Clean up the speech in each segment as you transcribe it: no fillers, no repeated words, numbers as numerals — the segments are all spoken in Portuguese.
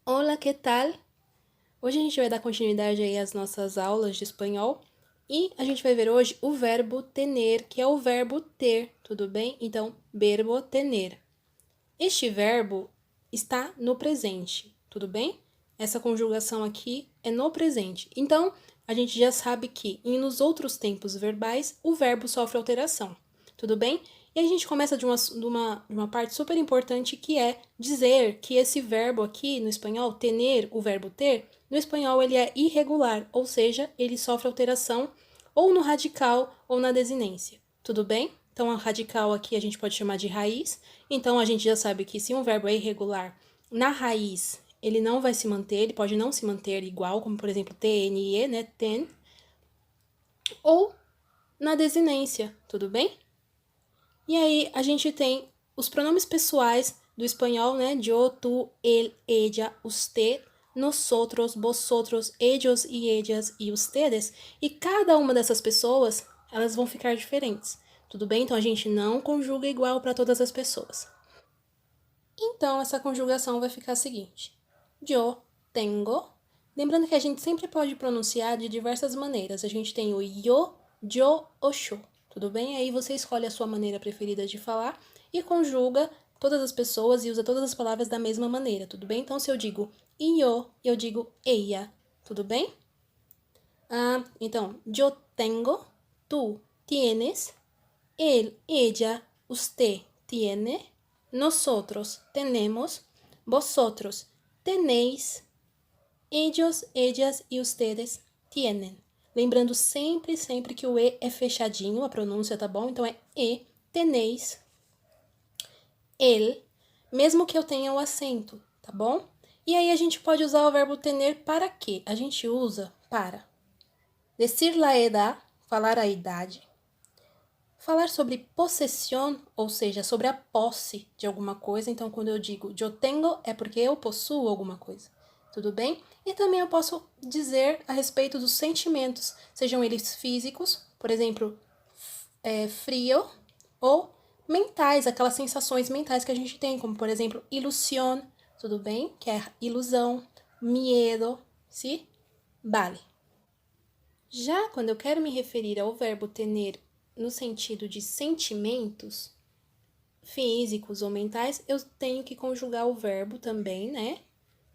Olá, que tal? Hoje a gente vai dar continuidade aí às nossas aulas de espanhol e a gente vai ver hoje o verbo tener, que é o verbo ter, tudo bem? Então, verbo tener. Este verbo está no presente, tudo bem? Essa conjugação aqui é no presente. Então, a gente já sabe que nos outros tempos verbais o verbo sofre alteração, tudo bem? E a gente começa de uma parte super importante que é dizer que esse verbo aqui no espanhol, tener, o verbo ter, no espanhol ele é irregular, ou seja, ele sofre alteração ou no radical ou na desinência, tudo bem? Então, a radical aqui a gente pode chamar de raiz. Então, a gente já sabe que se um verbo é irregular, na raiz ele não vai se manter, ele pode não se manter igual, como por exemplo TNE, né, ten, ou na desinência, tudo bem? E aí a gente tem os pronomes pessoais do espanhol, né, yo, tu, él, ella, usted, nosotros, vosotros, ellos y ellas e ustedes, e cada uma dessas pessoas, elas vão ficar diferentes. Tudo bem? Então a gente não conjuga igual para todas as pessoas. Então, essa conjugação vai ficar a seguinte: yo tengo. Lembrando que a gente sempre pode pronunciar de diversas maneiras. A gente tem o yo, o yo. Tudo bem? Aí você escolhe a sua maneira preferida de falar e conjuga todas as pessoas e usa todas as palavras da mesma maneira. Tudo bem? Então, se eu digo eu digo ella. Tudo bem? Então, yo tengo, tú tienes, él, ella, usted tiene, nosotros tenemos, vosotros tenéis, ellos, ellas e ustedes tienen. Lembrando sempre que o E é fechadinho, a pronúncia, tá bom? Então é E, tenéis, el, mesmo que eu tenha o acento, tá bom? E aí a gente pode usar o verbo tener para quê? A gente usa para decir la edad, falar a idade, falar sobre possessão, ou seja, sobre a posse de alguma coisa. Então, quando eu digo yo tengo, é porque eu possuo alguma coisa. Tudo bem? E também eu posso dizer a respeito dos sentimentos, sejam eles físicos, por exemplo, frio, ou mentais, aquelas sensações mentais que a gente tem, como por exemplo, ilusión, tudo bem? Que é ilusão, miedo, ¿sí? Vale. Já quando eu quero me referir ao verbo tener no sentido de sentimentos físicos ou mentais, eu tenho que conjugar o verbo também, né?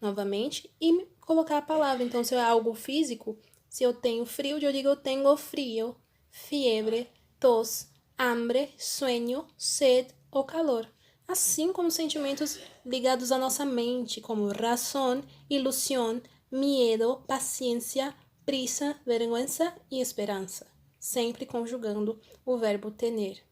Novamente, e colocar a palavra. Então, se é algo físico, se eu tenho frio, eu digo eu tenho frio, fiebre, tos, hambre, sueño, sed ou calor. Assim como sentimentos ligados à nossa mente, como razón, ilusión, miedo, paciência, prisa, vergüenza e esperança, sempre conjugando o verbo tener.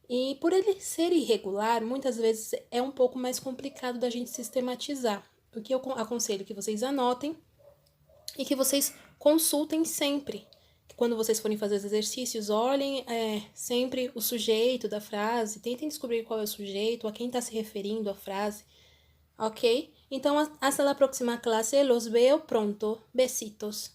E por ele ser irregular, muitas vezes é um pouco mais complicado da gente sistematizar. O que eu aconselho que vocês anotem e que vocês consultem sempre. Quando vocês forem fazer os exercícios, olhem sempre o sujeito da frase, tentem descobrir qual é o sujeito, a quem está se referindo a frase, ok? Então, hasta la próxima clase, los veo pronto. Besitos.